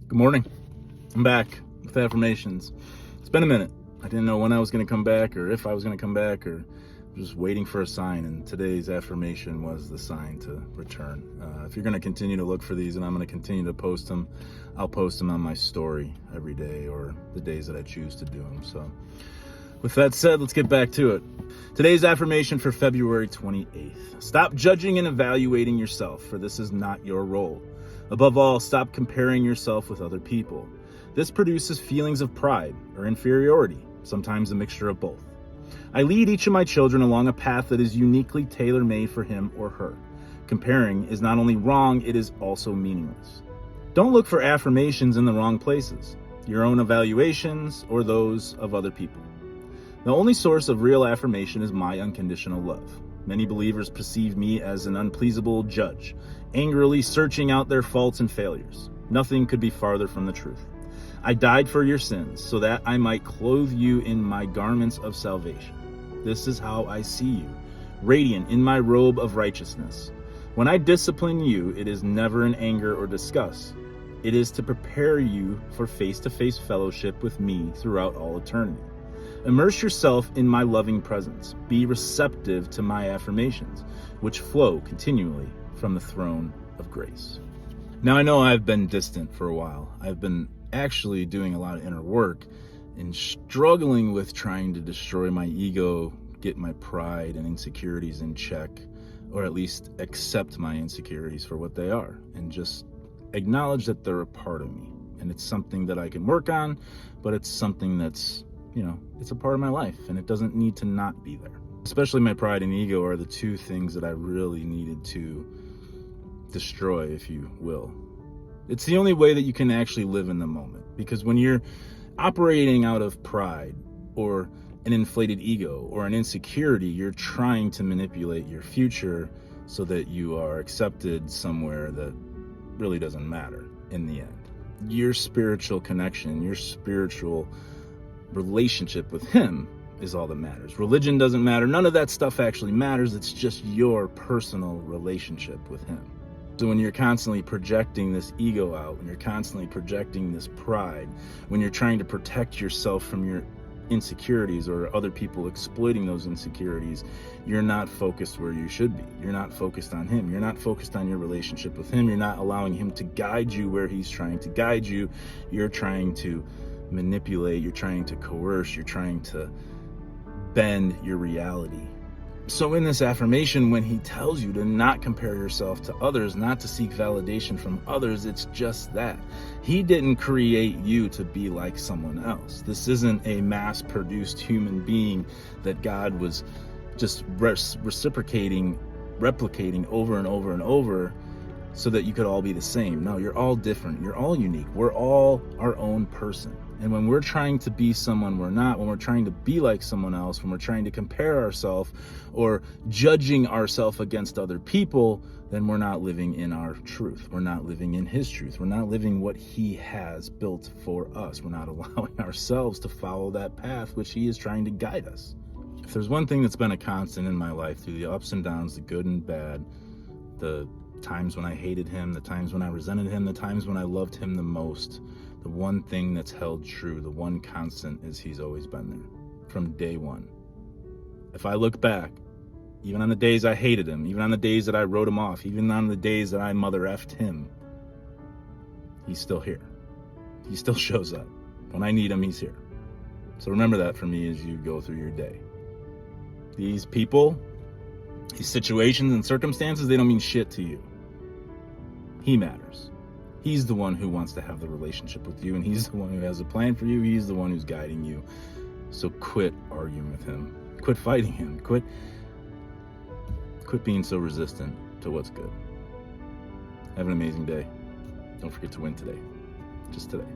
Good morning. I'm back with affirmations. It's been a minute. I didn't know when I was going to come back or if I was going to come back, or just waiting for a sign. And today's affirmation was the sign to return. If you're going to continue to look for these, and I'm going to continue to post them, I'll post them on my story every day or the days that I choose to do them. So with that said, let's get back to it. Today's affirmation for February 28th. Stop judging and evaluating yourself, for this is not your role. Above all, stop comparing yourself with other people. This produces feelings of pride or inferiority, sometimes a mixture of both. I lead each of my children along a path that is uniquely tailor-made for him or her. Comparing is not only wrong, it is also meaningless. Don't look for affirmations in the wrong places, your own evaluations or those of other people. The only source of real affirmation is my unconditional love. Many believers perceive me as an unpleasable judge, angrily searching out their faults and failures. Nothing could be farther from the truth. I died for your sins so that I might clothe you in my garments of salvation. This is how I see you, radiant in my robe of righteousness. When I discipline you, it is never in anger or disgust. It is to prepare you for face-to-face fellowship with me throughout all eternity. Immerse yourself in my loving presence. Be receptive to my affirmations, which flow continually from the throne of grace. Now, I know I've been distant for a while. I've been actually doing a lot of inner work and struggling with trying to destroy my ego, get my pride and insecurities in check, or at least accept my insecurities for what they are and just acknowledge that they're a part of me. And it's something that I can work on, but it's something that's, it's a part of my life, and it doesn't need to not be there. Especially my pride and ego are the two things that I really needed to destroy, if you will. It's the only way that you can actually live in the moment, because when you're operating out of pride or an inflated ego or an insecurity, you're trying to manipulate your future so that you are accepted somewhere that really doesn't matter in the end. Your spiritual connection, your spiritual relationship with him is all that matters. Religion doesn't matter. None of that stuff actually matters. It's just your personal relationship with him. So when you're constantly projecting this ego out, when you're constantly projecting this pride, when you're trying to protect yourself from your insecurities or other people exploiting those insecurities, you're not focused where you should be. You're not focused on him. You're not focused on your relationship with him. You're not allowing him to guide you where he's trying to guide you. You're trying to manipulate, you're trying to coerce, you're trying to bend your reality. So in this affirmation, when he tells you to not compare yourself to others, not to seek validation from others, it's just that. He didn't create you to be like someone else. This isn't a mass-produced human being that God was just replicating over and over and over so that you could all be the same. No, you're all different. You're all unique. We're all our own person. And when we're trying to be someone we're not, when we're trying to be like someone else, when we're trying to compare ourselves or judging ourselves against other people, then we're not living in our truth. We're not living in his truth. We're not living what he has built for us. We're not allowing ourselves to follow that path which he is trying to guide us. If there's one thing that's been a constant in my life through the ups and downs, the good and bad, the times when I hated him, the times when I resented him, the times when I loved him the most, the one thing that's held true, the one constant, is he's always been there from day one. If I look back, even on the days I hated him, even on the days that I wrote him off, even on the days that I mother effed him, he's still here. He still shows up. When I need him, he's here. So remember that for me as you go through your day. These people, these situations and circumstances, they don't mean shit to you. He matters. He's the one who wants to have the relationship with you, and he's the one who has a plan for you. He's the one who's guiding you. So quit arguing with him. Quit fighting him. Quit being so resistant to what's good. Have an amazing day. Don't forget to win today. Just today.